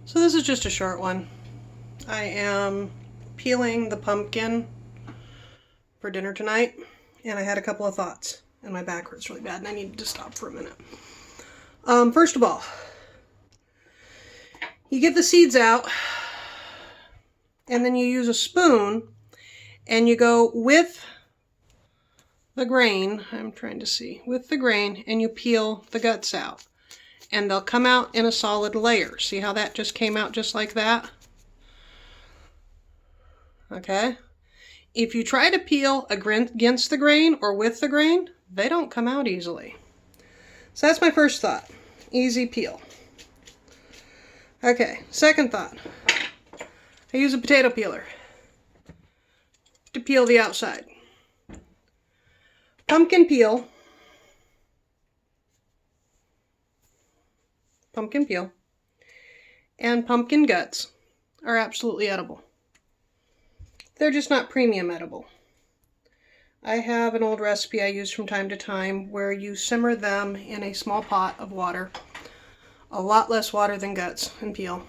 So this is just a short one. I am peeling the pumpkin for dinner tonight, and I had a couple of thoughts, and my back hurts really bad, and I needed to stop for a minute. First of all, you get the seeds out, and then you use a spoon, and you go with the grain, with the grain, and you peel the guts out. And they'll come out in a solid layer. See how that just came out just like that? Okay? If you try to peel against the grain or with the grain, they don't come out easily. So that's my first thought. Easy peel. Okay, second thought. I use a potato peeler to peel the outside. Pumpkin peel, and pumpkin guts are absolutely edible. They're just not premium edible. I have an old recipe I use from time to time where you simmer them in a small pot of water, a lot less water than guts and peel,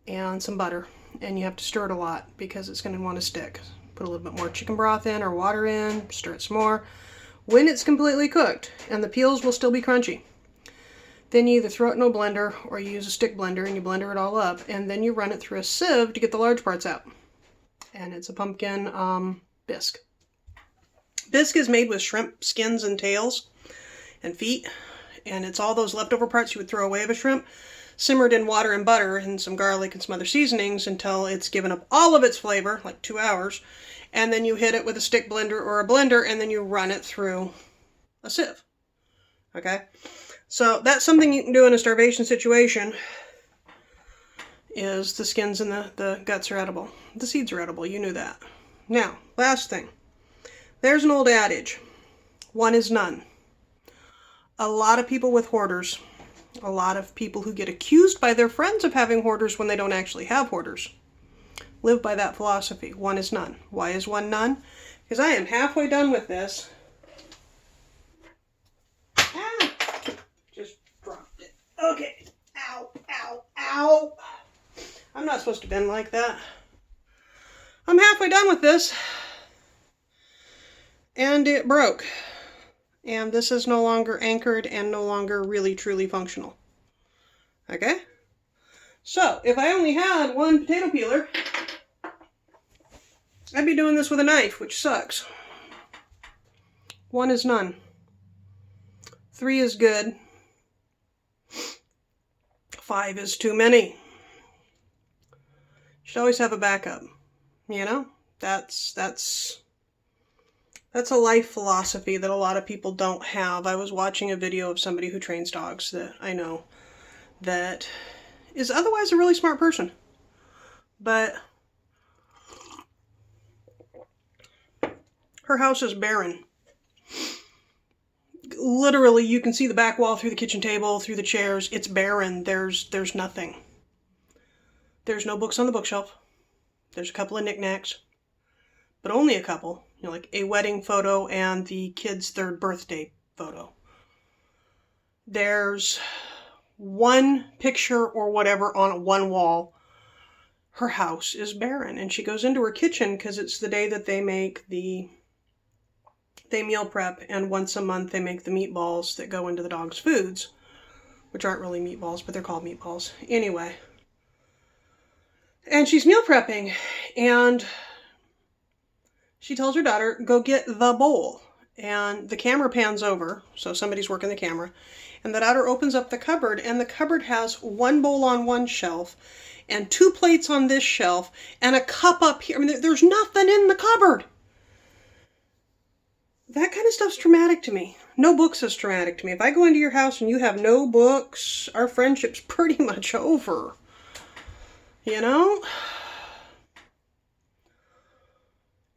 and some butter, and you have to stir it a lot because it's going to want to stick. Put a little bit more chicken broth in or water in, stir it some more. When it's completely cooked and the peels will still be crunchy, then you either throw it in a blender or you use a stick blender and you blender it all up, and then you run it through a sieve to get the large parts out. And it's a pumpkin bisque. Bisque is made with shrimp skins and tails and feet, and it's all those leftover parts you would throw away of a shrimp, simmered in water and butter and some garlic and some other seasonings until it's given up all of its flavor, like 2 hours, and then you hit it with a stick blender or a blender, and then you run it through a sieve. Okay? So that's something you can do in a starvation situation, is the skins and the guts are edible. The seeds are edible, you knew that. Now, last thing. There's an old adage, one is none. A lot of people with hoarders, a lot of people who get accused by their friends of having hoarders when they don't actually have hoarders, live by that philosophy. One is none. Why is one none? Because I am halfway done with this. Just dropped it. Okay. Ow, ow, ow. I'm not supposed to bend like that. I'm halfway done with this. And it broke. And this is no longer anchored and no longer really truly functional. Okay? So, if I only had one potato peeler, I'd be doing this with a knife, which sucks. One is none. 3 is good. 5 is too many. Should always have a backup. You know? That's a life philosophy that a lot of people don't have. I was watching a video of somebody who trains dogs that I know that is otherwise a really smart person. But her house is barren. Literally, you can see the back wall through the kitchen table, through the chairs. It's barren. There's nothing. There's no books on the bookshelf. There's a couple of knickknacks, but only a couple. You know, like a wedding photo and the kid's 3rd birthday photo. There's one picture or whatever on one wall. Her house is barren, and she goes into her kitchen because it's the day that they meal prep, and once a month they make the meatballs that go into the dog's foods, which aren't really meatballs, but they're called meatballs. Anyway. And she's meal prepping, and she tells her daughter, go get the bowl. And the camera pans over, so somebody's working the camera, and the daughter opens up the cupboard, and the cupboard has one bowl on one shelf, and 2 plates on this shelf, and a cup up here. I mean, there's nothing in the cupboard. That kind of stuff's traumatic to me. No books is traumatic to me. If I go into your house and you have no books, our friendship's pretty much over. You know?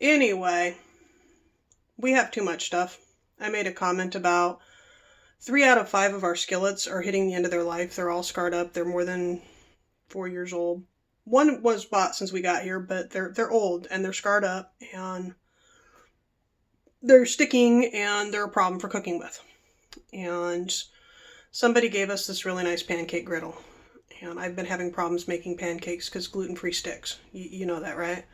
Anyway, we have too much stuff. I made a comment about 3 out of 5 of our skillets are hitting the end of their life. They're all scarred up. They're more than 4 years old. One was bought since we got here, but they're old and they're scarred up and they're sticking and they're a problem for cooking with. And somebody gave us this really nice pancake griddle. And I've been having problems making pancakes because gluten-free sticks. You know that, right?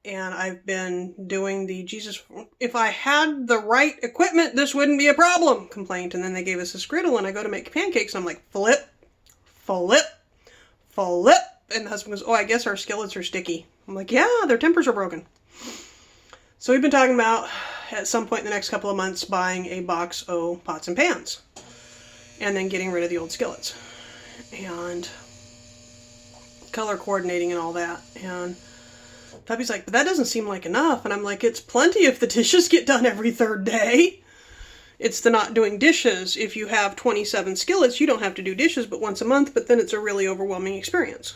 And I've been doing the Jesus, if I had the right equipment, this wouldn't be a problem complaint. And then they gave us this griddle and I go to make pancakes and I'm like, flip, flip, flip. And the husband goes, oh, I guess our skillets are sticky. I'm like, yeah, their tempers are broken. So we've been talking about at some point in the next couple of months buying a box of pots and pans and then getting rid of the old skillets and color coordinating and all that. And Puppy's like, but that doesn't seem like enough. And I'm like, it's plenty if the dishes get done every third day. It's the not doing dishes. If you have 27 skillets, you don't have to do dishes but once a month, but then it's a really overwhelming experience.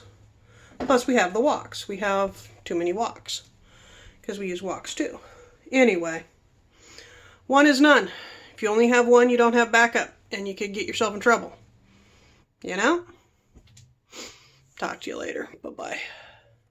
Plus we have the woks. We have too many woks because we use woks too. Anyway, one is none. If you only have one, you don't have backup and you could get yourself in trouble. You know? Talk to you later. Bye-bye.